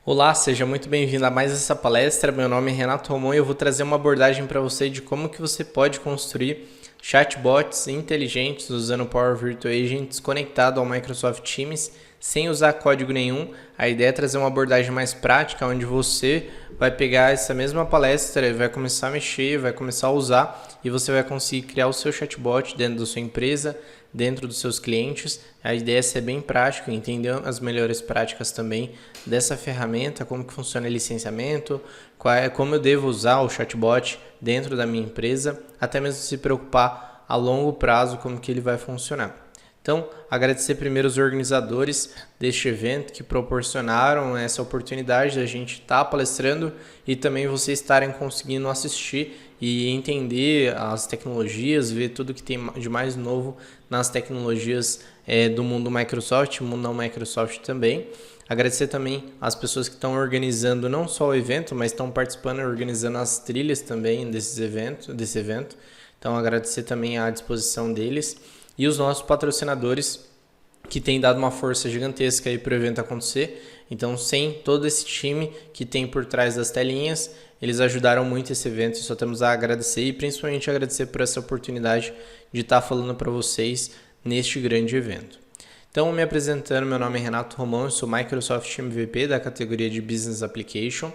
Olá, seja muito bem-vindo a mais essa palestra. Meu nome é Renato Romão e eu vou trazer uma abordagem para você de como que você pode construir chatbots inteligentes usando o Power Virtual Agents conectado ao Microsoft Teams sem usar código nenhum. A ideia é trazer uma abordagem mais prática, onde você vai pegar essa mesma palestra e vai começar a mexer, vai começar a usar e você vai conseguir criar o seu chatbot dentro da sua empresa, dentro dos seus clientes. A ideia é ser bem prático, entender as melhores práticas também dessa ferramenta, como que funciona o licenciamento, como eu devo usar o chatbot dentro da minha empresa, até mesmo se preocupar a longo prazo como que ele vai funcionar. Então, agradecer primeiro os organizadores deste evento que proporcionaram essa oportunidade da gente estar palestrando e também vocês estarem conseguindo assistir e entender as tecnologias, ver tudo que tem de mais novo nas tecnologias do mundo Microsoft, mundo não Microsoft também. Agradecer também as pessoas que estão organizando não só o evento, mas estão participando e organizando as trilhas também desse evento. Então, agradecer também a disposição deles. E os nossos patrocinadores que têm dado uma força gigantesca aí para o evento acontecer. Então, sem todo esse time que tem por trás das telinhas, eles ajudaram muito esse evento e só temos a agradecer e principalmente agradecer por essa oportunidade de estar falando para vocês neste grande evento. Então, me apresentando, meu nome é Renato Romão, eu sou Microsoft MVP da categoria de Business Application,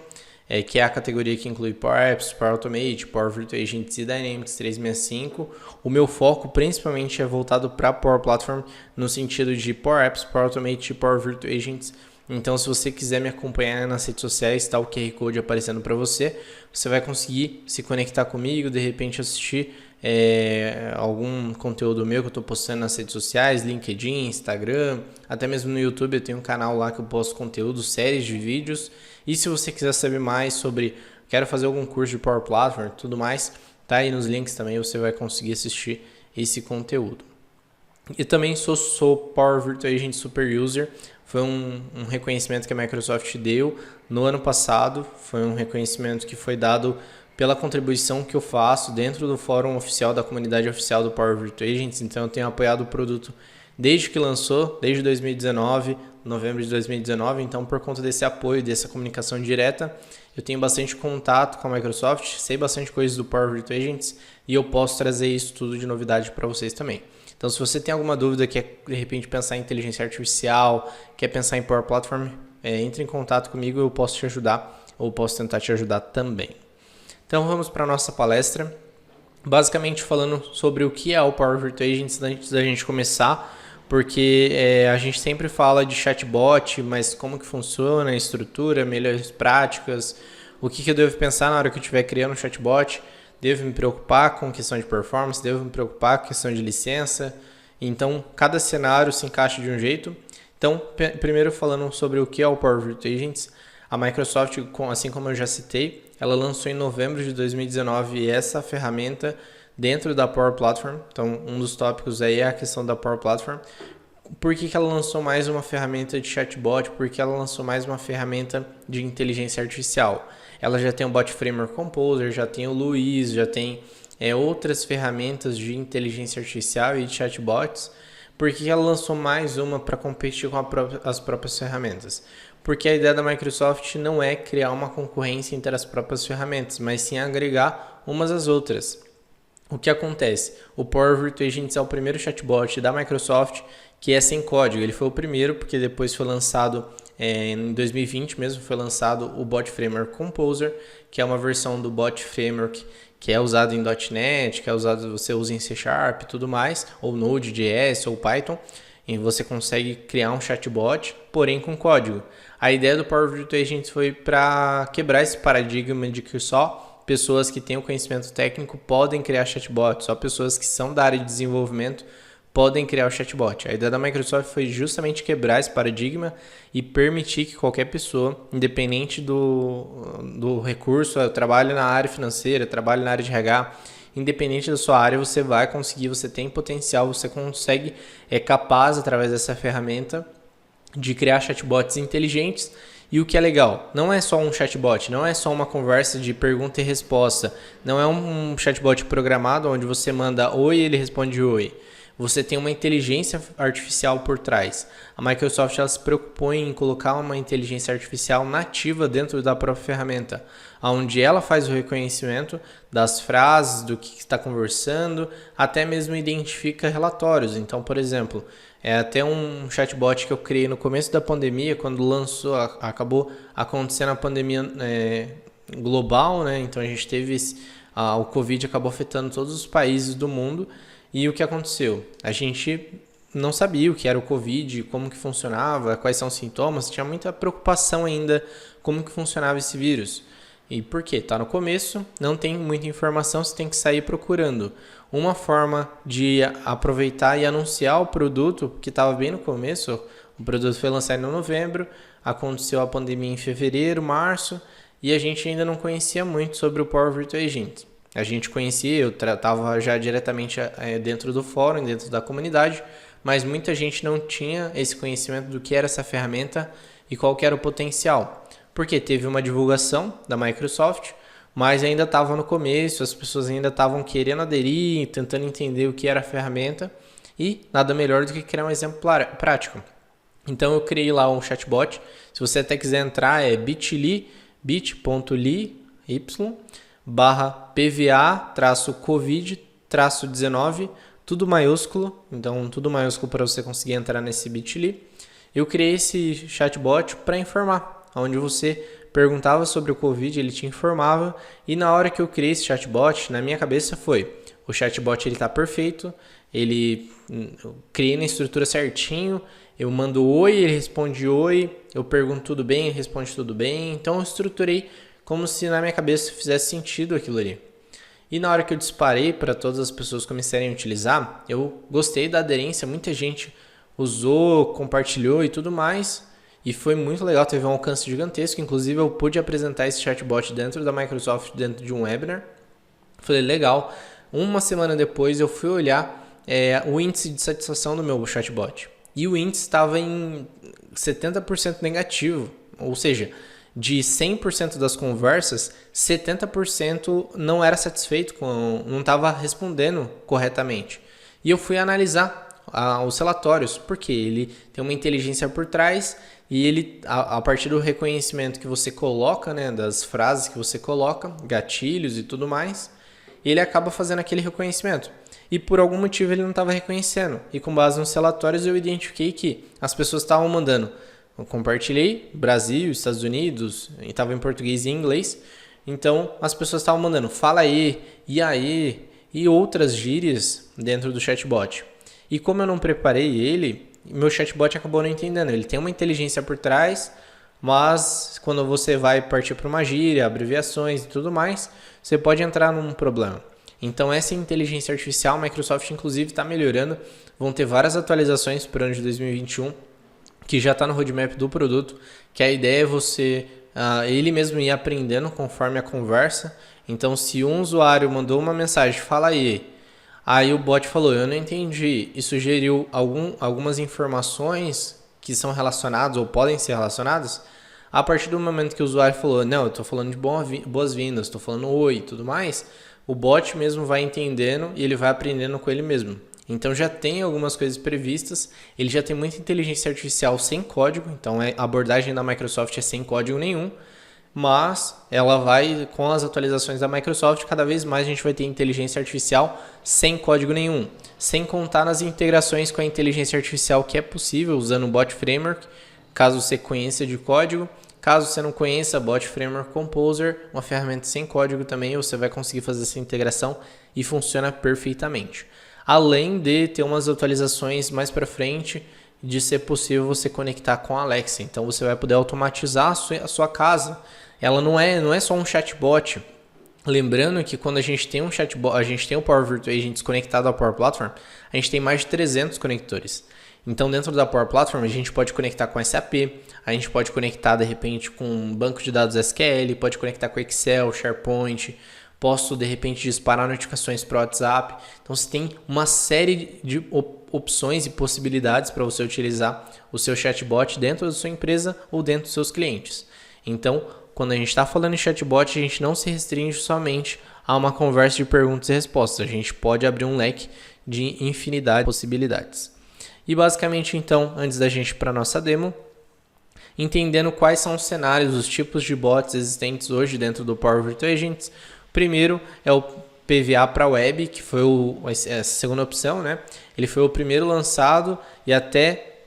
que é a categoria que inclui Power Apps, Power Automate, Power Virtual Agents e Dynamics 365. O meu foco principalmente é voltado para Power Platform no sentido de Power Apps, Power Automate e Power Virtual Agents. Então, se você quiser me acompanhar nas redes sociais, está o QR Code aparecendo para você. Você vai conseguir se conectar comigo, de repente assistir algum conteúdo meu que eu estou postando nas redes sociais, LinkedIn, Instagram, até mesmo no YouTube eu tenho um canal lá que eu posto conteúdo, séries de vídeos. E se você quiser saber mais sobre, quero fazer algum curso de Power Platform e tudo mais, tá aí nos links também, você vai conseguir assistir esse conteúdo. E também sou Power Virtual Agent Super User, foi um reconhecimento que a Microsoft deu no ano passado, foi um reconhecimento que foi dado pela contribuição que eu faço dentro do fórum oficial da comunidade oficial do Power Virtual Agents. Então eu tenho apoiado o produto desde que lançou, desde 2019, novembro de 2019. Então, por conta desse apoio, dessa comunicação direta, eu tenho bastante contato com a Microsoft, sei bastante coisas do Power Virtual Agents e eu posso trazer isso tudo de novidade para vocês também. Então, se você tem alguma dúvida, quer de repente pensar em inteligência artificial, quer pensar em Power Platform, entre em contato comigo, eu posso te ajudar ou posso tentar te ajudar também. Então, vamos para a nossa palestra, basicamente falando sobre o que é o Power Virtual Agents antes da gente começar, porque a gente sempre fala de chatbot, mas como que funciona, a estrutura, melhores práticas, o que eu devo pensar na hora que eu estiver criando um chatbot. Devo me preocupar com questão de performance, devo me preocupar com questão de licença. Então, cada cenário se encaixa de um jeito. Então, primeiro falando sobre o que é o Power Virtual Agents, a Microsoft, assim como eu já citei, ela lançou em novembro de 2019 essa ferramenta dentro da Power Platform. Então, um dos tópicos aí é a questão da Power Platform. Por que ela lançou mais uma ferramenta de chatbot? Por que ela lançou mais uma ferramenta de inteligência artificial? Ela já tem o Bot Framework Composer, já tem o Luiz, já tem outras ferramentas de inteligência artificial e de chatbots. Por que ela lançou mais uma para competir com as próprias ferramentas? Porque a ideia da Microsoft não é criar uma concorrência entre as próprias ferramentas, mas sim agregar umas às outras. O que acontece? O Power Virtual Agents é o primeiro chatbot da Microsoft que é sem código. Ele foi o primeiro porque depois foi lançado em 2020 mesmo, foi lançado o Bot Framework Composer, que é uma versão do Bot Framework que é usado em .NET, que é usado, você usa em C# e tudo mais, ou Node.js ou Python, e você consegue criar um chatbot, porém com código. A ideia do Power Virtual Agents foi para quebrar esse paradigma de que só pessoas que têm o conhecimento técnico podem criar chatbots, só pessoas que são da área de desenvolvimento podem criar o chatbot. A ideia da Microsoft foi justamente quebrar esse paradigma e permitir que qualquer pessoa, independente do recurso, eu trabalho na área financeira, trabalho na área de RH, independente da sua área, você vai conseguir, você tem potencial, você consegue, é capaz, através dessa ferramenta, de criar chatbots inteligentes. E o que é legal, não é só um chatbot, não é só uma conversa de pergunta e resposta, não é um chatbot programado onde você manda oi e ele responde oi. você tem uma inteligência artificial por trás. A Microsoft ela se preocupou em colocar uma inteligência artificial nativa dentro da própria ferramenta, onde ela faz o reconhecimento das frases, do que está conversando, até mesmo identifica relatórios. Então, por exemplo, até um chatbot que eu criei no começo da pandemia, quando lançou, acabou acontecendo a pandemia global, né? Então a gente teve o Covid acabou afetando todos os países do mundo. E o que aconteceu? A gente não sabia o que era o Covid, como que funcionava, quais são os sintomas, tinha muita preocupação ainda como que funcionava esse vírus. E por quê? Tá no começo, não tem muita informação, você tem que sair procurando. Uma forma de aproveitar e anunciar o produto, que estava bem no começo, o produto foi lançado em novembro, aconteceu a pandemia em fevereiro, março, e a gente ainda não conhecia muito sobre o Power Virtual Agent. A gente conhecia, eu estava já diretamente dentro do fórum, dentro da comunidade, mas muita gente não tinha esse conhecimento do que era essa ferramenta e qual que era o potencial. Porque teve uma divulgação da Microsoft, mas ainda estava no começo, as pessoas ainda estavam querendo aderir, tentando entender o que era a ferramenta, e nada melhor do que criar um exemplo prático. Então eu criei lá um chatbot, se você até quiser entrar é bit.ly/PVA-COVID-19, tudo maiúsculo, então tudo maiúsculo para você conseguir entrar nesse bit.ly. Eu criei esse chatbot para informar, onde você perguntava sobre o Covid, ele te informava, e na hora que eu criei esse chatbot, na minha cabeça foi, o chatbot ele está perfeito, eu criei na estrutura certinho, eu mando oi, ele responde oi, eu pergunto tudo bem, ele responde tudo bem, então eu estruturei como se na minha cabeça fizesse sentido aquilo ali. E na hora que eu disparei para todas as pessoas começarem a utilizar, eu gostei da aderência, muita gente usou, compartilhou e tudo mais, e foi muito legal, teve um alcance gigantesco, inclusive eu pude apresentar esse chatbot dentro da Microsoft, dentro de um webinar. Falei, legal. Uma semana depois eu fui olhar o índice de satisfação do meu chatbot, e o índice estava em 70% negativo, ou seja, de 100% das conversas, 70% não era satisfeito, não estava respondendo corretamente. E eu fui analisar os relatórios, porque ele tem uma inteligência por trás e ele, a partir do reconhecimento que você coloca, né, das frases que você coloca, gatilhos e tudo mais, ele acaba fazendo aquele reconhecimento. E por algum motivo ele não estava reconhecendo. E com base nos relatórios eu identifiquei que as pessoas estavam mandando. Eu compartilhei Brasil, Estados Unidos, e estava em português e inglês. Então as pessoas estavam mandando fala aí, e aí, e outras gírias dentro do chatbot. E como eu não preparei ele, meu chatbot acabou não entendendo. Ele tem uma inteligência por trás, mas quando você vai partir para uma gíria, abreviações e tudo mais, você pode entrar num problema. Então essa inteligência artificial, a Microsoft inclusive está melhorando. Vão ter várias atualizações para o ano de 2021, que já está no roadmap do produto, que a ideia é você, ele mesmo ir aprendendo conforme a conversa. Então se um usuário mandou uma mensagem, fala aí o bot falou, eu não entendi, e sugeriu algumas informações que são relacionadas ou podem ser relacionadas. A partir do momento que o usuário falou, não, eu estou falando de boas-vindas, estou falando oi e tudo mais, o bot mesmo vai entendendo e ele vai aprendendo com ele mesmo. Então já tem algumas coisas previstas, ele já tem muita inteligência artificial sem código, então a abordagem da Microsoft é sem código nenhum, mas ela vai, com as atualizações da Microsoft, cada vez mais a gente vai ter inteligência artificial sem código nenhum, sem contar nas integrações com a inteligência artificial que é possível usando o Bot Framework, caso você conheça de código. Caso você não conheça, Bot Framework Composer, uma ferramenta sem código também, você vai conseguir fazer essa integração e funciona perfeitamente. Além de ter umas atualizações mais para frente, de ser possível você conectar com a Alexa. Então você vai poder automatizar a sua casa. Ela não é só um chatbot. Lembrando que quando a gente tem um chatbot, a gente tem o Power Virtual Agent conectado ao Power Platform, a gente tem mais de 300 conectores. Então dentro da Power Platform a gente pode conectar com SAP, a gente pode conectar de repente com um banco de dados SQL, pode conectar com Excel, SharePoint, posso de repente disparar notificações para o WhatsApp. Então você tem uma série de opções e possibilidades para você utilizar o seu chatbot dentro da sua empresa ou dentro dos seus clientes. Então quando a gente está falando em chatbot, a gente não se restringe somente a uma conversa de perguntas e respostas. A gente pode abrir um leque de infinidade de possibilidades. E basicamente então, antes da gente ir para a nossa demo, entendendo quais são os cenários, os tipos de bots existentes hoje dentro do Power Virtual Agents. O primeiro é o PVA para web, que foi a segunda opção, né? Ele foi o primeiro lançado e até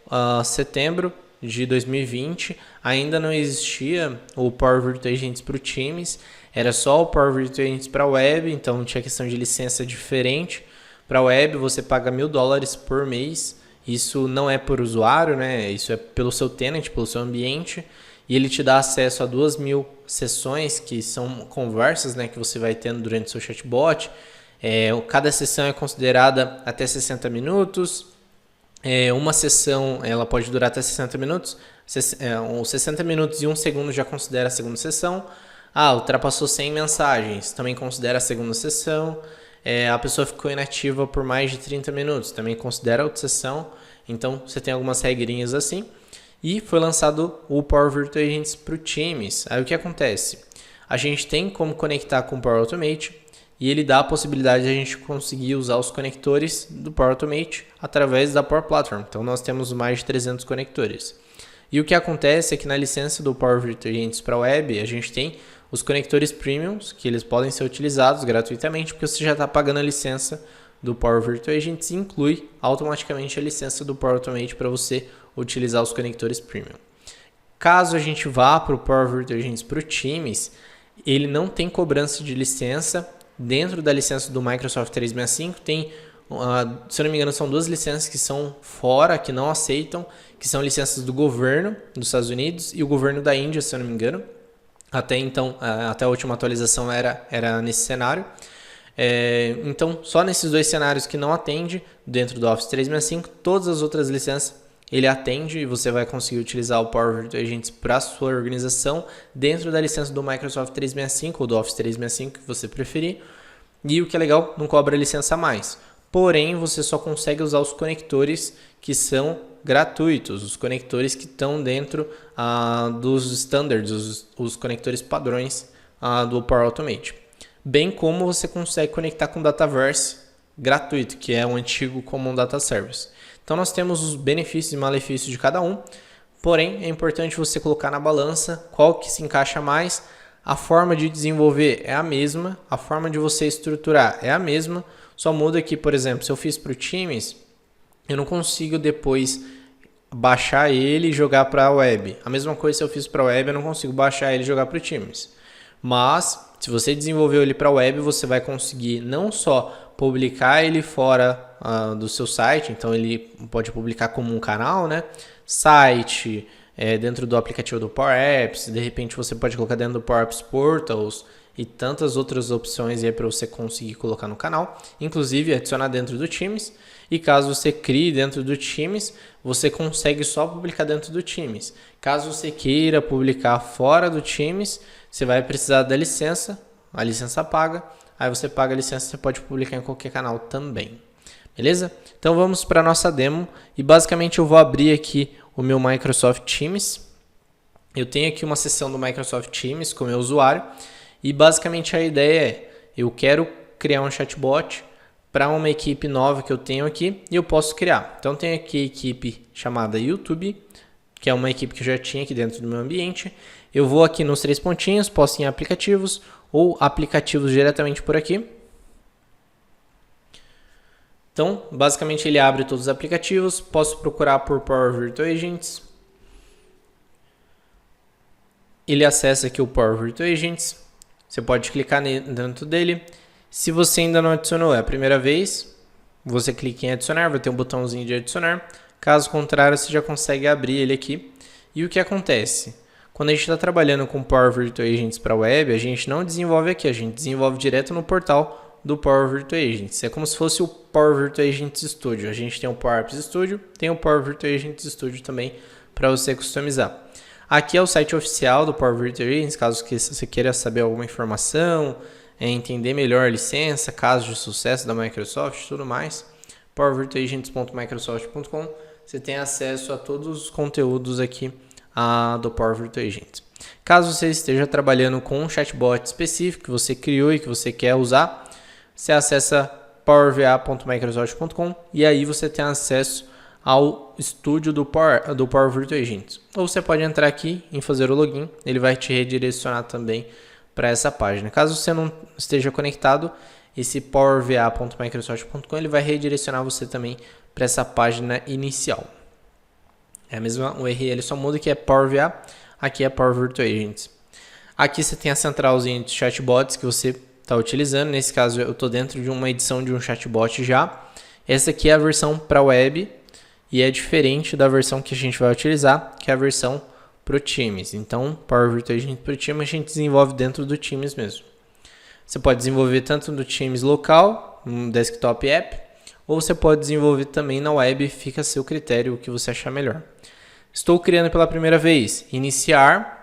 setembro de 2020 ainda não existia o Power Virtual Agents para o Teams, era só o Power Virtual Agents para web, então tinha questão de licença diferente. Para web você paga $1.000 por mês, isso não é por usuário, né? Isso é pelo seu tenant, pelo seu ambiente, e ele te dá acesso a 2.000 sessões, que são conversas, né, que você vai tendo durante o seu chatbot. Cada sessão é considerada até 60 minutos. Uma sessão ela pode durar até 60 minutos. 60 minutos e 1 segundo já considera a segunda sessão. Ultrapassou 100 mensagens, também considera a segunda sessão. A pessoa ficou inativa por mais de 30 minutos, também considera outra sessão. Então você tem algumas regrinhas assim. E foi lançado o Power Virtual Agents para o Teams. Aí o que acontece? A gente tem como conectar com o Power Automate e ele dá a possibilidade de a gente conseguir usar os conectores do Power Automate através da Power Platform. Então nós temos mais de 300 conectores. E o que acontece é que na licença do Power Virtual Agents para web, a gente tem os conectores premiums, que eles podem ser utilizados gratuitamente, porque você já está pagando a licença do Power Virtual Agents e inclui automaticamente a licença do Power Automate para você utilizar os conectores premium. Caso a gente vá para o Power Virtual Agents para o Teams, ele não tem cobrança de licença. Dentro da licença do Microsoft 365 tem, se eu não me engano, são 2 licenças que são fora, que não aceitam, que são licenças do governo dos Estados Unidos e o governo da Índia, se eu não me engano. Até então, até a última atualização era nesse cenário. Então, só nesses 2 cenários que não atende dentro do Office 365, todas as outras licenças ele atende e você vai conseguir utilizar o Power Virtual Agents para a sua organização dentro da licença do Microsoft 365 ou do Office 365 que você preferir. E o que é legal, não cobra licença a mais. Porém, você só consegue usar os conectores que são gratuitos, os conectores que estão dentro dos standards, os conectores padrões do Power Automate. Bem como você consegue conectar com o Dataverse gratuito, que é o antigo Common Data Service. Então nós temos os benefícios e malefícios de cada um, porém é importante você colocar na balança qual que se encaixa mais. A forma de desenvolver é a mesma, a forma de você estruturar é a mesma, só muda que, por exemplo, se eu fiz para o Teams, eu não consigo depois baixar ele e jogar para a web. A mesma coisa se eu fiz para a web, eu não consigo baixar ele e jogar para o Teams. Mas, se você desenvolveu ele para a web, você vai conseguir não só publicar ele fora do seu site, então ele pode publicar como um canal, né? Site, dentro do aplicativo do Power Apps, de repente você pode colocar dentro do Power Apps Portals e tantas outras opções aí para você conseguir colocar no canal, inclusive adicionar dentro do Teams. E caso você crie dentro do Teams, você consegue só publicar dentro do Teams. Caso você queira publicar fora do Teams, você vai precisar da licença, a licença paga. Aí você paga a licença, você pode publicar em qualquer canal também. Beleza? Então vamos para a nossa demo e basicamente eu vou abrir aqui o meu Microsoft Teams. Eu tenho aqui uma seção do Microsoft Teams com o meu usuário e basicamente a ideia é, eu quero criar um chatbot para uma equipe nova que eu tenho aqui e eu posso criar. Então tem aqui a equipe chamada YouTube, que é uma equipe que eu já tinha aqui dentro do meu ambiente. Eu vou aqui nos 3 pontinhos, posso ir em aplicativos ou aplicativos diretamente por aqui. Então, basicamente ele abre todos os aplicativos, posso procurar por Power Virtual Agents. Ele acessa aqui o Power Virtual Agents, você pode clicar dentro dele. Se você ainda não adicionou, é a primeira vez, você clica em adicionar, vai ter um botãozinho de adicionar. Caso contrário, você já consegue abrir ele aqui. E o que acontece? Quando a gente está trabalhando com Power Virtual Agents para web, a gente não desenvolve aqui, a gente desenvolve direto no portal do Power Virtual Agents. É como se fosse o Power Virtual Agents Studio. A gente tem o Power Apps Studio, tem o Power Virtual Agents Studio também para você customizar. Aqui é o site oficial do Power Virtual Agents, caso você queira saber alguma informação, entender melhor a licença, casos de sucesso da Microsoft e tudo mais. powervirtualagents.microsoft.com. Você tem acesso a todos os conteúdos aqui do Power Virtual Agents. Caso você esteja trabalhando com um chatbot específico que você criou e que você quer usar, você acessa powerva.microsoft.com e aí você tem acesso ao estúdio do Power Virtual Agents. Ou você pode entrar aqui em fazer o login, ele vai te redirecionar também para essa página. Caso você não esteja conectado, esse powerva.microsoft.com ele vai redirecionar você também para essa página inicial. É a mesma URL, só muda que é PowerVA, aqui é Power Virtual Agents. Aqui você tem a centralzinha de chatbots que você está utilizando. Nesse caso eu estou dentro de uma edição de um chatbot já. Essa aqui é a versão para web e é diferente da versão que a gente vai utilizar, que é a versão para o Teams. Então, Power Virtual Agent para o Teams a gente desenvolve dentro do Teams mesmo. Você pode desenvolver tanto no Teams local, no desktop app, ou você pode desenvolver também na web, fica a seu critério o que você achar melhor. Estou criando pela primeira vez, iniciar.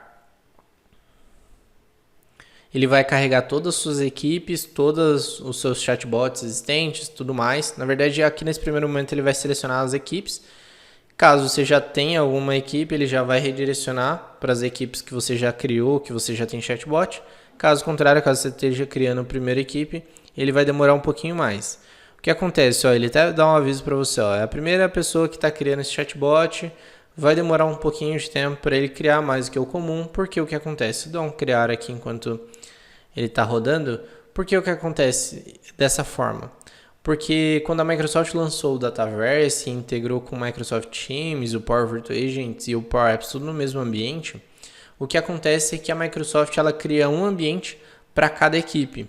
Ele vai carregar todas as suas equipes, todos os seus chatbots existentes, tudo mais. Na verdade, aqui nesse primeiro momento ele vai selecionar as equipes. Caso você já tenha alguma equipe, ele já vai redirecionar para as equipes que você já criou, que você já tem chatbot. Caso contrário, caso você esteja criando a primeira equipe, ele vai demorar um pouquinho mais. O que acontece? Ó, ele até dá um aviso para você. Ó, é a primeira pessoa que está criando esse chatbot, vai demorar um pouquinho de tempo para ele criar mais do que o comum. Porque o que acontece? Dá um criar aqui enquanto ele está rodando. Porque o que acontece dessa forma? Porque quando a Microsoft lançou o Dataverse e integrou com o Microsoft Teams, o Power Virtual Agents e o Power Apps tudo no mesmo ambiente, o que acontece é que a Microsoft ela cria um ambiente para cada equipe.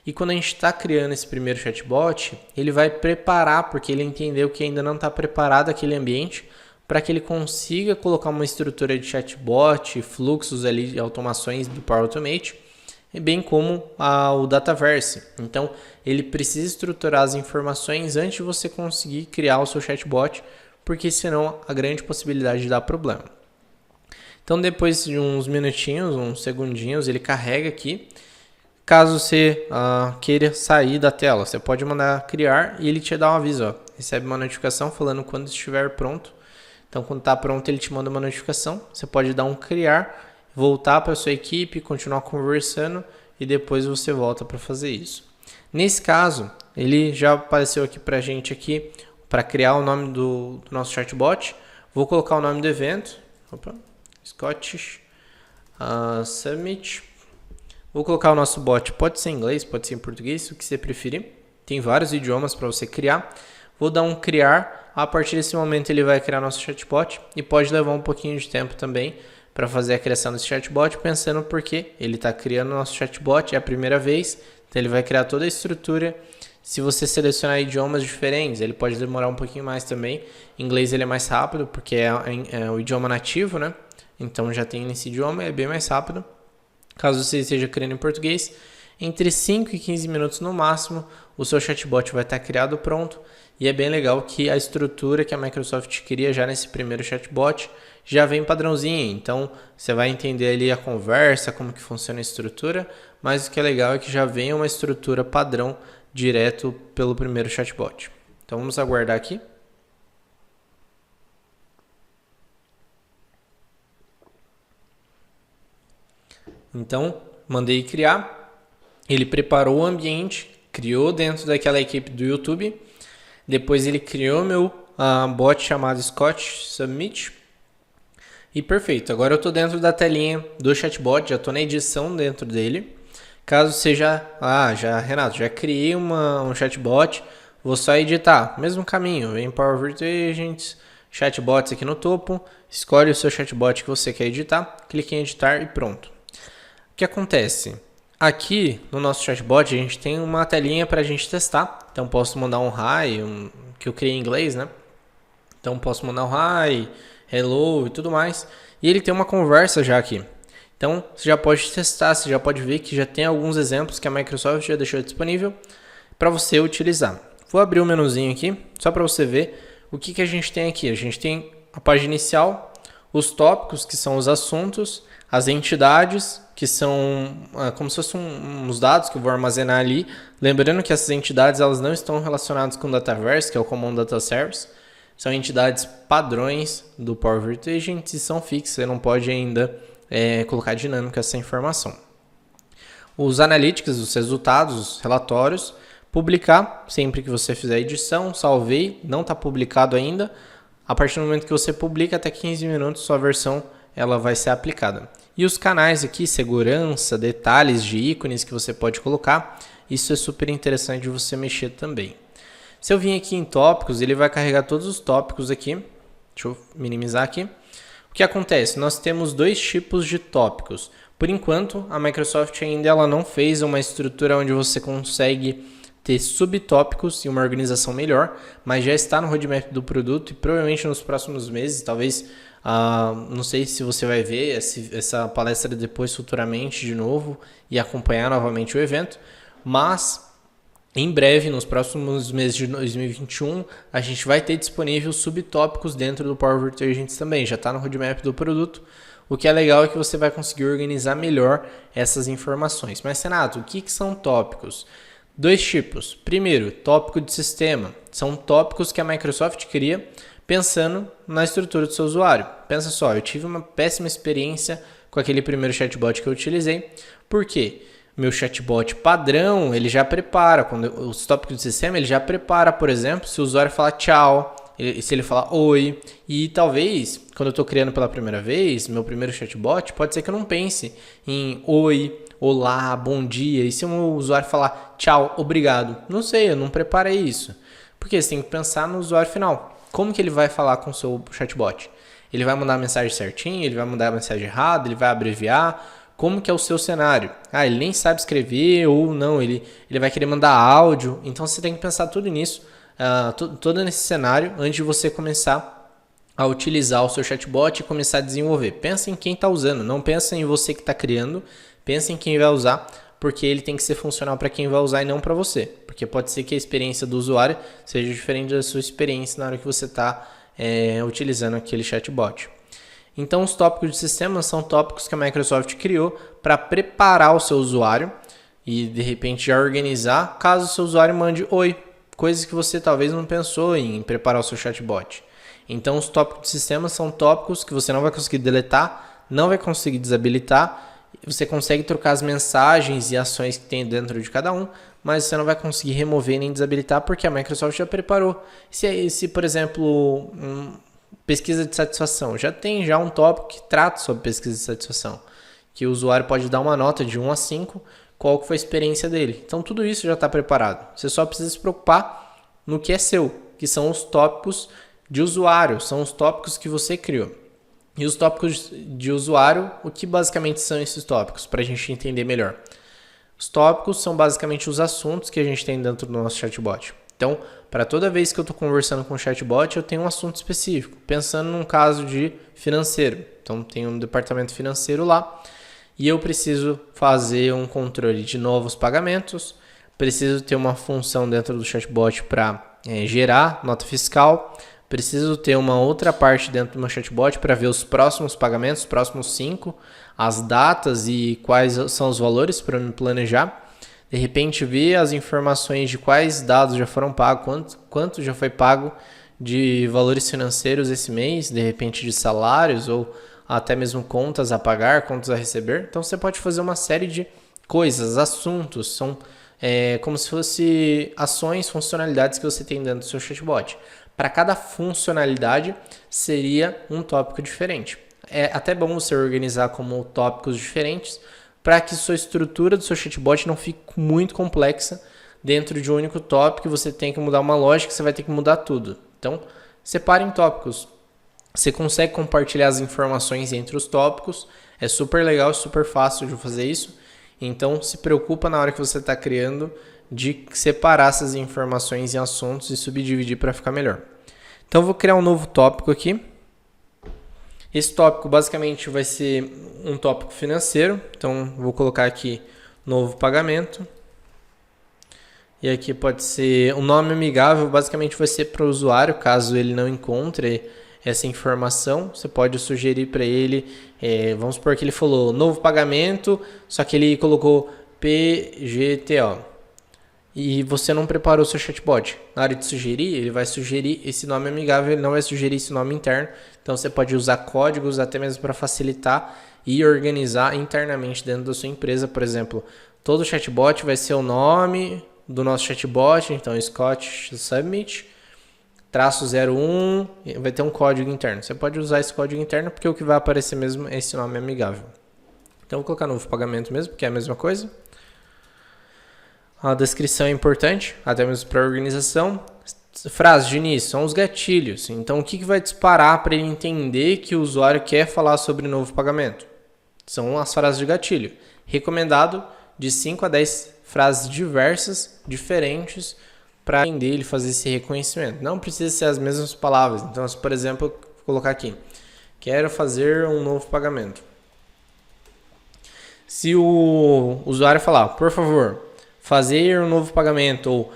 E quando a gente está criando esse primeiro chatbot, ele vai preparar, porque ele entendeu que ainda não está preparado aquele ambiente, para que ele consiga colocar uma estrutura de chatbot, fluxos ali, automações do Power Automate, bem como o Dataverse. Então, ele precisa estruturar as informações antes de você conseguir criar o seu chatbot, porque senão a grande possibilidade de dar problema. Então, depois de uns minutinhos, uns segundinhos, ele carrega aqui. Caso você queira sair da tela, você pode mandar criar e ele te dá um aviso. Ó. Recebe uma notificação falando quando estiver pronto. Então, quando está pronto, ele te manda uma notificação. Você pode dar um criar, voltar para a sua equipe, continuar conversando e depois você volta para fazer isso. Nesse caso, ele já apareceu aqui para a gente aqui para criar o nome do nosso chatbot. Vou colocar o nome do evento. Opa. Scottish Summit. Vou colocar o nosso bot, pode ser em inglês, pode ser em português, o que você preferir. Tem vários idiomas para você criar. Vou dar um criar, a partir desse momento ele vai criar nosso chatbot e pode levar um pouquinho de tempo também para fazer a criação desse chatbot, pensando porque ele está criando nosso chatbot, é a primeira vez, então ele vai criar toda a estrutura. Se você selecionar idiomas diferentes, ele pode demorar um pouquinho mais também. Em inglês ele é mais rápido, porque é o idioma nativo, né? Então já tem nesse idioma, é bem mais rápido. Caso você esteja criando em português, entre 5 e 15 minutos no máximo, o seu chatbot vai estar criado pronto. E é bem legal que a estrutura que a Microsoft cria já nesse primeiro chatbot já vem padrãozinho. Então você vai entender ali a conversa, como que funciona a estrutura. Mas o que é legal é que já vem uma estrutura padrão direto pelo primeiro chatbot. Então vamos aguardar aqui. Então, mandei criar, ele preparou o ambiente, criou dentro daquela equipe do YouTube, depois ele criou meu bot chamado Scott Submit, e perfeito, agora eu estou dentro da telinha do chatbot, já estou na edição dentro dele. Caso seja, Renato, já criei um chatbot, vou só editar, mesmo caminho, vem Power Virtual Agents, chatbots aqui no topo, escolhe o seu chatbot que você quer editar, clique em editar e pronto. O que acontece? Aqui no nosso chatbot a gente tem uma telinha para a gente testar. Então posso mandar um hi, que eu criei em inglês, né? Então posso mandar um hi, hello e tudo mais. E ele tem uma conversa já aqui. Então você já pode testar, você já pode ver que já tem alguns exemplos que a Microsoft já deixou disponível para você utilizar. Vou abrir o menuzinho aqui, só para você ver o que a gente tem aqui. A gente tem a página inicial, os tópicos, que são os assuntos, as entidades, que são como se fossem uns dados que eu vou armazenar ali. Lembrando que essas entidades elas não estão relacionadas com o Dataverse, que é o Common Data Service. São entidades padrões do Power Virtual Agents e são fixas. Você não pode ainda colocar dinâmica essa informação. Os analytics, os resultados, os relatórios, publicar, sempre que você fizer a edição, salvei, não está publicado ainda. A partir do momento que você publica, até 15 minutos, sua versão ela vai ser aplicada. E os canais aqui, segurança, detalhes de ícones que você pode colocar, isso é super interessante de você mexer também. Se eu vim aqui em tópicos, ele vai carregar todos os tópicos aqui. Deixa eu minimizar aqui. O que acontece? Nós temos dois tipos de tópicos. Por enquanto, a Microsoft ainda ela não fez uma estrutura onde você consegue ter subtópicos e uma organização melhor, mas já está no roadmap do produto e provavelmente nos próximos meses, talvez, não sei se você vai ver essa palestra depois futuramente de novo e acompanhar novamente o evento, mas em breve, nos próximos meses de 2021, a gente vai ter disponível subtópicos dentro do Power Virtual Agents também, já está no roadmap do produto. O que é legal é que você vai conseguir organizar melhor essas informações. Mas, Renato, o que são tópicos? Dois tipos. Primeiro, tópico de sistema. São tópicos que a Microsoft cria pensando na estrutura do seu usuário. Pensa só, eu tive uma péssima experiência com aquele primeiro chatbot que eu utilizei. Por quê? Meu chatbot padrão, ele já prepara, quando os tópicos de sistema, ele já prepara, por exemplo, se o usuário falar tchau, se ele falar oi, e talvez, quando eu estou criando pela primeira vez, meu primeiro chatbot, pode ser que eu não pense em oi, olá, bom dia, e se o usuário falar tchau, obrigado? Não sei, eu não preparei isso. Porque você tem que pensar no usuário final. Como que ele vai falar com o seu chatbot? Ele vai mandar a mensagem certinho, ele vai mandar a mensagem errada, ele vai abreviar. Como que é o seu cenário? Ele nem sabe escrever ou não, ele vai querer mandar áudio. Então você tem que pensar tudo nisso, todo nesse cenário, antes de você começar a utilizar o seu chatbot e começar a desenvolver. Pensa em quem está usando, não pensa em você que está criando, pensa em quem vai usar, porque ele tem que ser funcional para quem vai usar e não para você. Porque pode ser que a experiência do usuário seja diferente da sua experiência na hora que você está utilizando aquele chatbot. Então, os tópicos de sistema são tópicos que a Microsoft criou para preparar o seu usuário e, de repente, já organizar caso o seu usuário mande oi, coisas que você talvez não pensou em preparar o seu chatbot. Então, os tópicos de sistema são tópicos que você não vai conseguir deletar, não vai conseguir desabilitar, você consegue trocar as mensagens e ações que tem dentro de cada um, mas você não vai conseguir remover nem desabilitar porque a Microsoft já preparou. Se por exemplo, pesquisa de satisfação, já tem um tópico que trata sobre pesquisa de satisfação, que o usuário pode dar uma nota de 1 a 5, qual foi a experiência dele. Então tudo isso já está preparado. Você só precisa se preocupar no que é seu, que são os tópicos de usuário, são os tópicos que você criou. E os tópicos de usuário, o que basicamente são esses tópicos, para a gente entender melhor? Os tópicos são basicamente os assuntos que a gente tem dentro do nosso chatbot. Então, para toda vez que eu estou conversando com o chatbot, eu tenho um assunto específico. Pensando num caso de financeiro. Então, tem um departamento financeiro lá e eu preciso fazer um controle de novos pagamentos. Preciso ter uma função dentro do chatbot para gerar nota fiscal. Preciso ter uma outra parte dentro do meu chatbot para ver os próximos pagamentos, os próximos 5, as datas e quais são os valores para me planejar. De repente, ver as informações de quais dados já foram pagos, quanto já foi pago de valores financeiros esse mês, de repente de salários ou até mesmo contas a pagar, contas a receber. Então, você pode fazer uma série de coisas, assuntos, são como se fossem ações, funcionalidades que você tem dentro do seu chatbot. Para cada funcionalidade, seria um tópico diferente. É até bom você organizar como tópicos diferentes, para que sua estrutura do seu chatbot não fique muito complexa dentro de um único tópico, você tem que mudar uma lógica, você vai ter que mudar tudo. Então, separe em tópicos. Você consegue compartilhar as informações entre os tópicos, é super legal, super fácil de fazer isso. Então, se preocupa na hora que você está criando de separar essas informações em assuntos e subdividir para ficar melhor. Então, eu vou criar um novo tópico aqui. Esse tópico basicamente vai ser um tópico financeiro, então vou colocar aqui novo pagamento. E aqui pode ser um nome amigável, basicamente vai ser para o usuário, caso ele não encontre essa informação, você pode sugerir para ele, vamos supor que ele falou novo pagamento, só que ele colocou PGTO. E você não preparou o seu chatbot. Na hora de sugerir, ele vai sugerir esse nome amigável, ele não vai sugerir esse nome interno. Então você pode usar códigos até mesmo para facilitar e organizar internamente dentro da sua empresa. Por exemplo, todo chatbot vai ser o nome do nosso chatbot, então Scott Submit, -01, vai ter um código interno. Você pode usar esse código interno porque o que vai aparecer mesmo é esse nome amigável. Então vou colocar novo pagamento mesmo, que é a mesma coisa. A descrição é importante, até mesmo para a organização. Frases de início são os gatilhos. Então o que vai disparar para ele entender que o usuário quer falar sobre novo pagamento? São as frases de gatilho. Recomendado de 5 a 10 frases diversas, diferentes, para entender ele fazer esse reconhecimento. Não precisa ser as mesmas palavras. Então, se, por exemplo, eu vou colocar aqui, quero fazer um novo pagamento. Se o usuário falar, por favor, fazer um novo pagamento, ou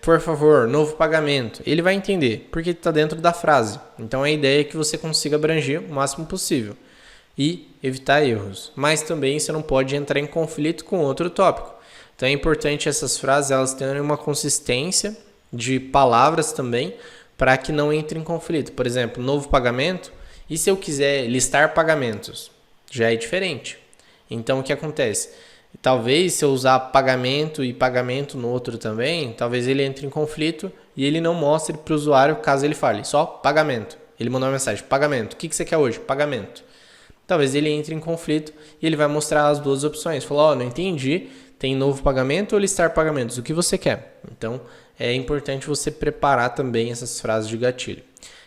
por favor, novo pagamento, ele vai entender, porque está dentro da frase. Então, a ideia é que você consiga abranger o máximo possível e evitar erros. Mas também você não pode entrar em conflito com outro tópico. Então é importante essas frases elas terem uma consistência de palavras também para que não entre em conflito. Por exemplo, novo pagamento, e se eu quiser listar pagamentos? Já é diferente. Então o que acontece? Talvez se eu usar pagamento e pagamento no outro também, talvez ele entre em conflito e ele não mostre para o usuário caso ele fale só pagamento. Ele mandou uma mensagem, pagamento. O que você quer hoje? Pagamento. Talvez ele entre em conflito e ele vai mostrar as duas opções. Falou, não entendi, tem novo pagamento ou listar pagamentos? O que você quer? Então, é importante você preparar também essas frases de gatilho.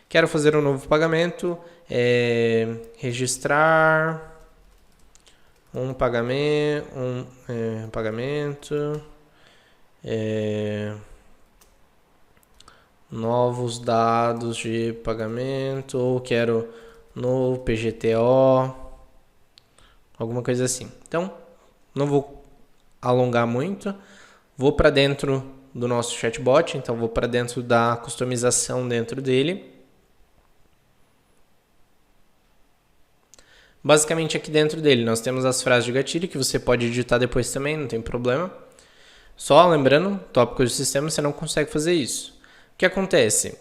Quero fazer um novo pagamento, registrar um pagamento, novos dados de pagamento, ou quero no PGTO, alguma coisa assim. Então, não vou alongar muito, vou para dentro do nosso chatbot, então vou para dentro da customização dentro dele. Basicamente aqui dentro dele nós temos as frases de gatilho que você pode editar depois também, não tem problema. Só lembrando, tópicos de sistema você não consegue fazer isso. O que acontece?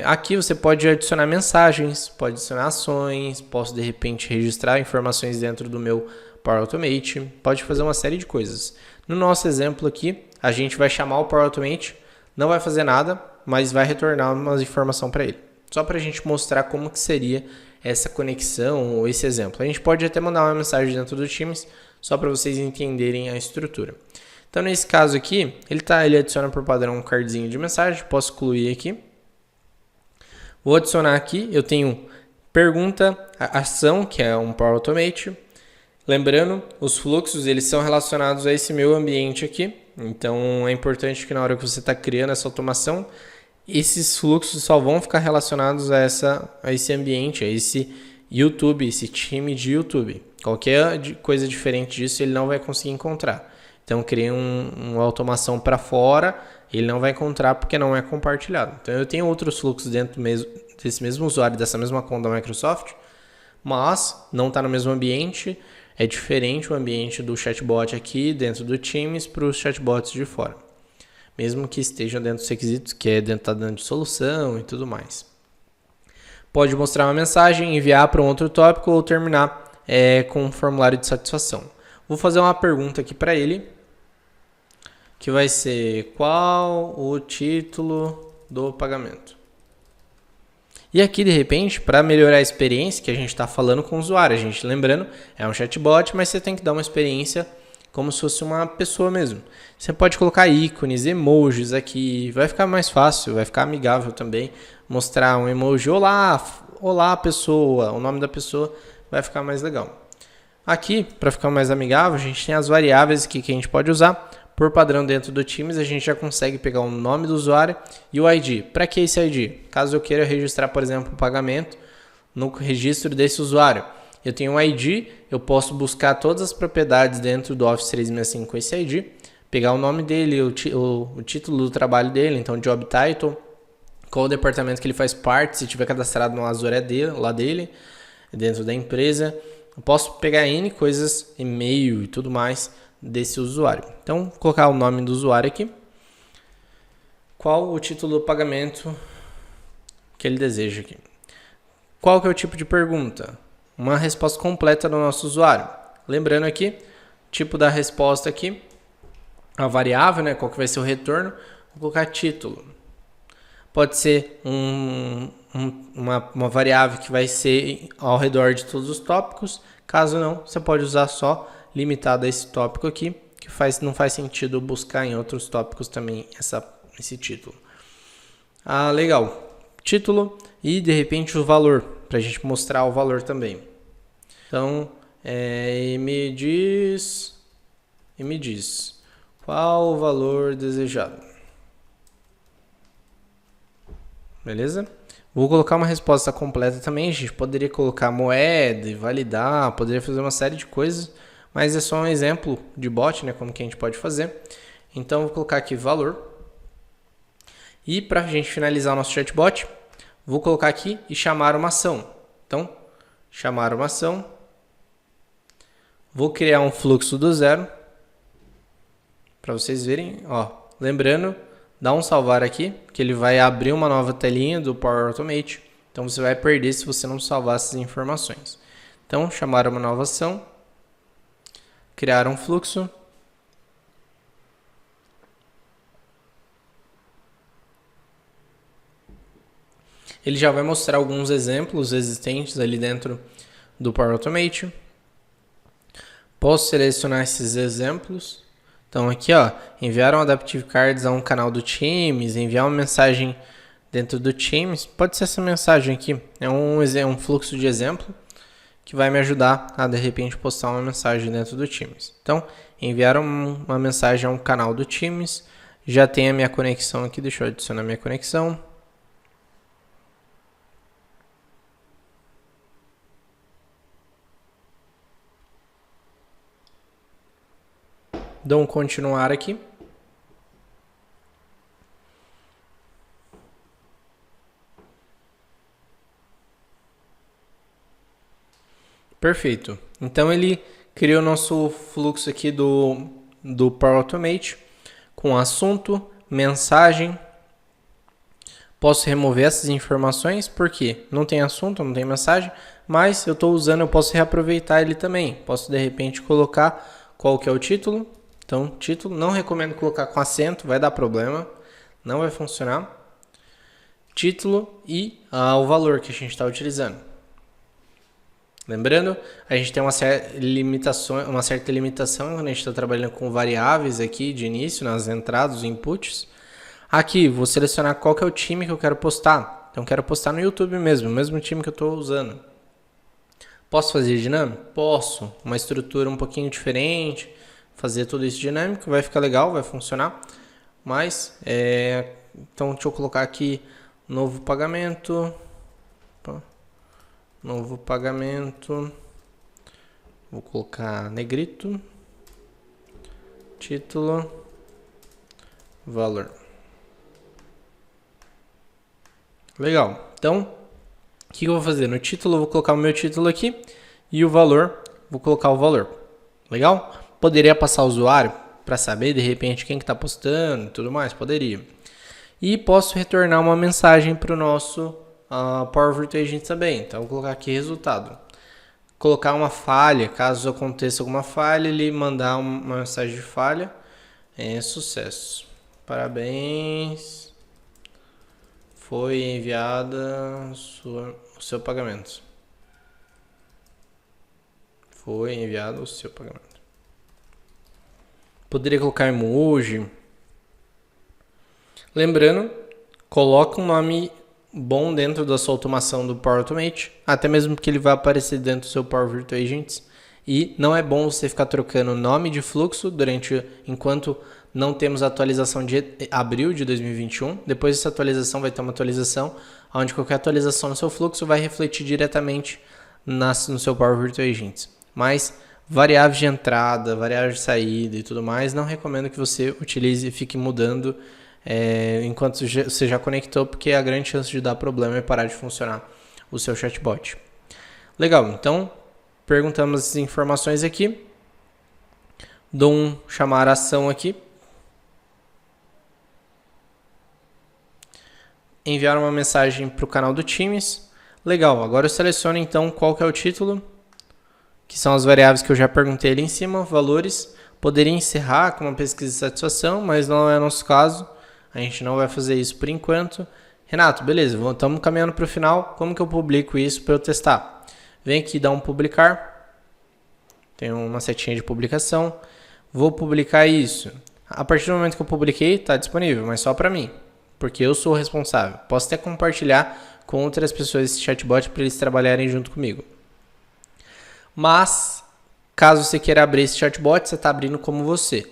Aqui você pode adicionar mensagens, pode adicionar ações, posso de repente registrar informações dentro do meu Power Automate, pode fazer uma série de coisas. No nosso exemplo aqui, a gente vai chamar o Power Automate, não vai fazer nada, mas vai retornar uma informação para ele. Só para a gente mostrar como que seria essa conexão ou esse exemplo. A gente pode até mandar uma mensagem dentro do Teams, só para vocês entenderem a estrutura. Então nesse caso aqui, ele adiciona por padrão um cardzinho de mensagem, posso excluir aqui. Vou adicionar aqui, eu tenho pergunta, ação, que é um Power Automate. Lembrando, os fluxos eles são relacionados a esse meu ambiente aqui. Então é importante que na hora que você está criando essa automação, esses fluxos só vão ficar relacionados a esse ambiente, a esse YouTube, esse time de YouTube. Qualquer coisa diferente disso ele não vai conseguir encontrar. Então criei uma automação para fora, ele não vai encontrar porque não é compartilhado. Então eu tenho outros fluxos dentro desse mesmo usuário, dessa mesma conta da Microsoft, mas não está no mesmo ambiente. É diferente o ambiente do chatbot aqui dentro do Teams para os chatbots de fora. Mesmo que esteja dentro dos requisitos, que é dentro de solução e tudo mais. Pode mostrar uma mensagem, enviar para um outro tópico ou terminar com um formulário de satisfação. Vou fazer uma pergunta aqui para ele, que vai ser qual o título do pagamento? E aqui, de repente, para melhorar a experiência que a gente está falando com o usuário, lembrando, é um chatbot, mas você tem que dar uma experiência como se fosse uma pessoa mesmo. Você pode colocar ícones, emojis aqui, vai ficar mais fácil, vai ficar amigável também. Mostrar um emoji, olá pessoa, o nome da pessoa, vai ficar mais legal. Aqui, para ficar mais amigável, a gente tem as variáveis aqui que a gente pode usar. Por padrão dentro do Teams, a gente já consegue pegar o nome do usuário e o ID. Para que esse ID? Caso eu queira registrar, por exemplo, o pagamento no registro desse usuário. Eu tenho um ID, eu posso buscar todas as propriedades dentro do Office 365 com esse ID, pegar o nome dele, o título do trabalho dele, então Job Title, qual o departamento que ele faz parte, se tiver cadastrado no Azure lá dele, dentro da empresa. Eu posso pegar N coisas, e-mail e tudo mais desse usuário. Então, vou colocar o nome do usuário aqui. Qual o título do pagamento que ele deseja aqui? Qual que é o tipo de pergunta? Uma resposta completa do nosso usuário. Lembrando aqui, tipo da resposta aqui, a variável, né? Qual que vai ser o retorno? Vou colocar título. Pode ser uma variável que vai ser ao redor de todos os tópicos. Caso não, você pode usar só limitado a esse tópico aqui, que não faz sentido buscar em outros tópicos também esse título. Legal. Título e de repente o valor, para a gente mostrar o valor também. Então, me diz qual o valor desejado. Beleza? Vou colocar uma resposta completa também. A gente poderia colocar moeda e validar, poderia fazer uma série de coisas, mas é só um exemplo de bot, né? Como que a gente pode fazer. Então, vou colocar aqui valor. E para a gente finalizar o nosso chatbot, vou colocar aqui e chamar uma ação. Então, chamar uma ação. Vou criar um fluxo do zero. Para vocês verem, ó. Lembrando, dá um salvar aqui, que ele vai abrir uma nova telinha do Power Automate. Então, você vai perder se você não salvar essas informações. Então, chamar uma nova ação. Criar um fluxo. Ele já vai mostrar alguns exemplos existentes ali dentro do Power Automate. Posso selecionar esses exemplos. Então aqui, ó, enviar um Adaptive Cards a um canal do Teams, enviar uma mensagem dentro do Teams. Pode ser essa mensagem aqui. É um fluxo de exemplo que vai me ajudar a, de repente, postar uma mensagem dentro do Teams. Então, enviar uma mensagem a um canal do Teams. Já tem a minha conexão aqui. Deixa eu adicionar minha conexão. Dou um continuar aqui. Perfeito. Então ele criou o nosso fluxo aqui do Power Automate com assunto, mensagem. Posso remover essas informações porque não tem assunto, não tem mensagem, mas eu posso reaproveitar ele também. Posso de repente colocar qual que é o título. Então, título, não recomendo colocar com acento, vai dar problema, não vai funcionar. Título e o valor que a gente está utilizando. Lembrando, a gente tem uma certa limitação quando a gente está trabalhando com variáveis aqui de início, nas entradas, os inputs. Aqui, vou selecionar qual que é o time que eu quero postar. Então, quero postar no YouTube mesmo, o mesmo time que eu estou usando. Posso fazer dinâmico? Posso. Uma estrutura um pouquinho diferente. Fazer tudo isso dinâmico, vai ficar legal, vai funcionar. Mas, então deixa eu colocar aqui novo pagamento. Novo pagamento. Vou colocar negrito. Título. Valor. Legal. Então, o que eu vou fazer? No título, eu vou colocar o meu título aqui. E o valor, vou colocar o valor. Legal? Poderia passar o usuário para saber, de repente, quem que está postando e tudo mais? Poderia. E posso retornar uma mensagem para o nosso Power Virtual Agent também. Então, vou colocar aqui resultado. Colocar uma falha, caso aconteça alguma falha, ele mandar uma mensagem de falha. Sucesso. Parabéns. Foi enviada o seu pagamento. Foi enviado o seu pagamento. Poderia colocar emoji. Lembrando, coloca um nome bom dentro da sua automação do Power Automate, até mesmo porque ele vai aparecer dentro do seu Power Virtual Agents. E não é bom você ficar trocando nome de fluxo enquanto não temos a atualização de abril de 2021. Depois dessa atualização vai ter uma atualização, onde qualquer atualização no seu fluxo vai refletir diretamente no seu Power Virtual Agents. Mas variáveis de entrada, variáveis de saída e tudo mais, não recomendo que você utilize e fique mudando enquanto você já conectou, porque a grande chance de dar problema é parar de funcionar o seu chatbot. Legal, então perguntamos essas informações aqui. Dou um chamar ação aqui. Enviar uma mensagem para o canal do Teams. Legal, agora eu seleciono então qual que é o título, que são as variáveis que eu já perguntei ali em cima, valores. Poderia encerrar com uma pesquisa de satisfação, mas não é nosso caso. A gente não vai fazer isso por enquanto. Renato, beleza, estamos caminhando para o final. Como que eu publico isso para eu testar? Vem aqui, dá um publicar. Tem uma setinha de publicação. Vou publicar isso. A partir do momento que eu publiquei, está disponível, mas só para mim, porque eu sou o responsável. Posso até compartilhar com outras pessoas esse chatbot para eles trabalharem junto comigo. Mas, caso você queira abrir esse chatbot, você está abrindo como você.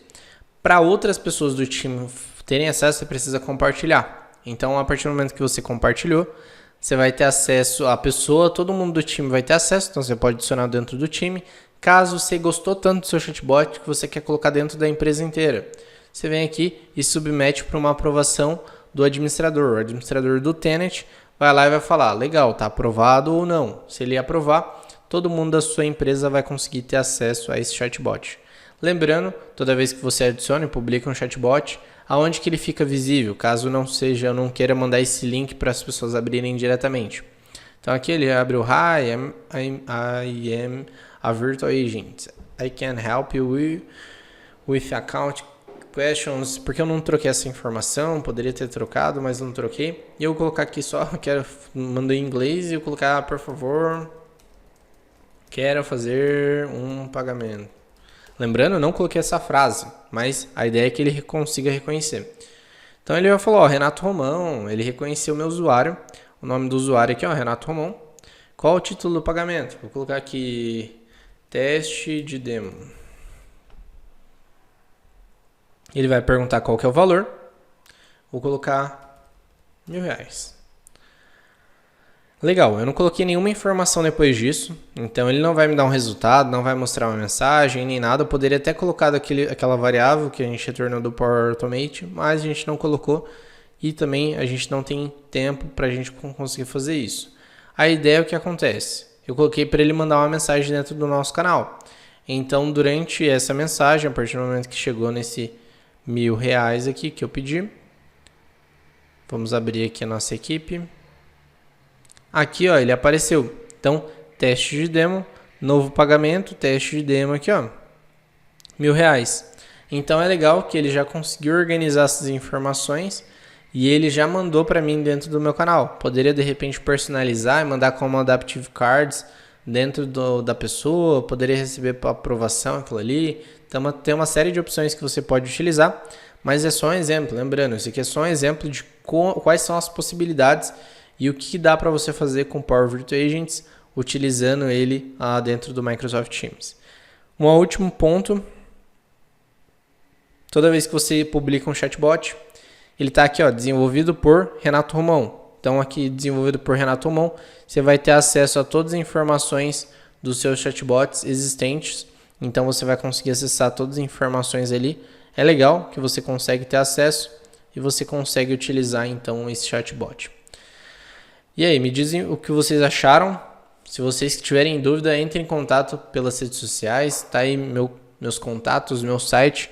Para outras pessoas do time terem acesso, você precisa compartilhar. Então, a partir do momento que você compartilhou, você vai ter acesso à pessoa, todo mundo do time vai ter acesso, então você pode adicionar dentro do time. Caso você gostou tanto do seu chatbot que você quer colocar dentro da empresa inteira, você vem aqui e submete para uma aprovação do administrador. O administrador do Tenet vai lá e vai falar, legal, está aprovado ou não. Se ele aprovar, todo mundo da sua empresa vai conseguir ter acesso a esse chatbot. Lembrando, toda vez que você adiciona e publica um chatbot, aonde que ele fica visível, caso não seja, eu não queira mandar esse link para as pessoas abrirem diretamente. Então aqui ele abre o Hi, I am a virtual agent. I can help you with account questions. Porque eu não troquei essa informação, poderia ter trocado, mas não troquei. E eu vou colocar aqui só, mandei em inglês e eu colocar, por favor, quero fazer um pagamento. Lembrando, eu não coloquei essa frase, mas a ideia é que ele consiga reconhecer. Então ele vai falar, ó, Renato Romão, ele reconheceu o meu usuário. O nome do usuário aqui, ó, Renato Romão. Qual o título do pagamento? Vou colocar aqui, teste de demo. Ele vai perguntar qual que é o valor. Vou colocar R$1.000. Legal, eu não coloquei nenhuma informação depois disso, então ele não vai me dar um resultado, não vai mostrar uma mensagem, nem nada. Eu poderia até colocar aquela variável que a gente retornou do Power Automate, mas a gente não colocou e também a gente não tem tempo para a gente conseguir fazer isso. A ideia é o que acontece. Eu coloquei para ele mandar uma mensagem dentro do nosso canal. Então, durante essa mensagem, a partir do momento que chegou nesse R$1.000 aqui que eu pedi, vamos abrir aqui a nossa equipe. Aqui, ó, ele apareceu. Então, teste de demo, novo pagamento, teste de demo aqui, ó, R$1.000. Então, é legal que ele já conseguiu organizar essas informações e ele já mandou para mim dentro do meu canal. Poderia, de repente, personalizar e mandar como Adaptive Cards dentro da pessoa, poderia receber para aprovação aquilo ali. Então, tem uma série de opções que você pode utilizar, mas é só um exemplo. Lembrando, isso aqui é só um exemplo de quais são as possibilidades e o que dá para você fazer com o Power Virtual Agents utilizando ele dentro do Microsoft Teams. Um último ponto, toda vez que você publica um chatbot, ele está aqui, ó, desenvolvido por Renato Romão. Então aqui, desenvolvido por Renato Romão, você vai ter acesso a todas as informações dos seus chatbots existentes. Então você vai conseguir acessar todas as informações ali. É legal que você consegue ter acesso e você consegue utilizar então esse chatbot. E aí, me dizem o que vocês acharam. Se vocês tiverem dúvida, entrem em contato pelas redes sociais. Tá aí meus contatos, meu site.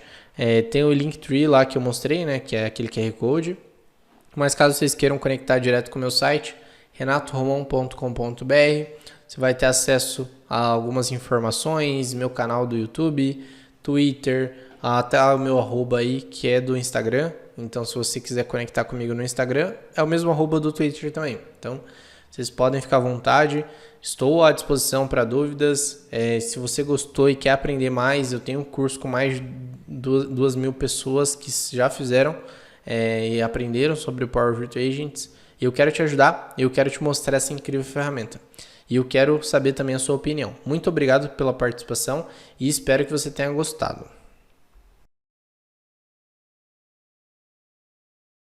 Tem o Linktree lá que eu mostrei, né? Que é aquele QR Code. Mas caso vocês queiram conectar direto com o meu site, renatoromão.com.br, você vai ter acesso a algumas informações, meu canal do YouTube, Twitter, até o meu arroba aí, que é do Instagram. Então, se você quiser conectar comigo no Instagram, é o mesmo arroba do Twitter também. Então, vocês podem ficar à vontade. Estou à disposição para dúvidas. Se você gostou e quer aprender mais, eu tenho um curso com mais de 2.000 pessoas que já fizeram e aprenderam sobre o Power Virtual Agents. Eu quero te ajudar, eu quero te mostrar essa incrível ferramenta. E eu quero saber também a sua opinião. Muito obrigado pela participação e espero que você tenha gostado.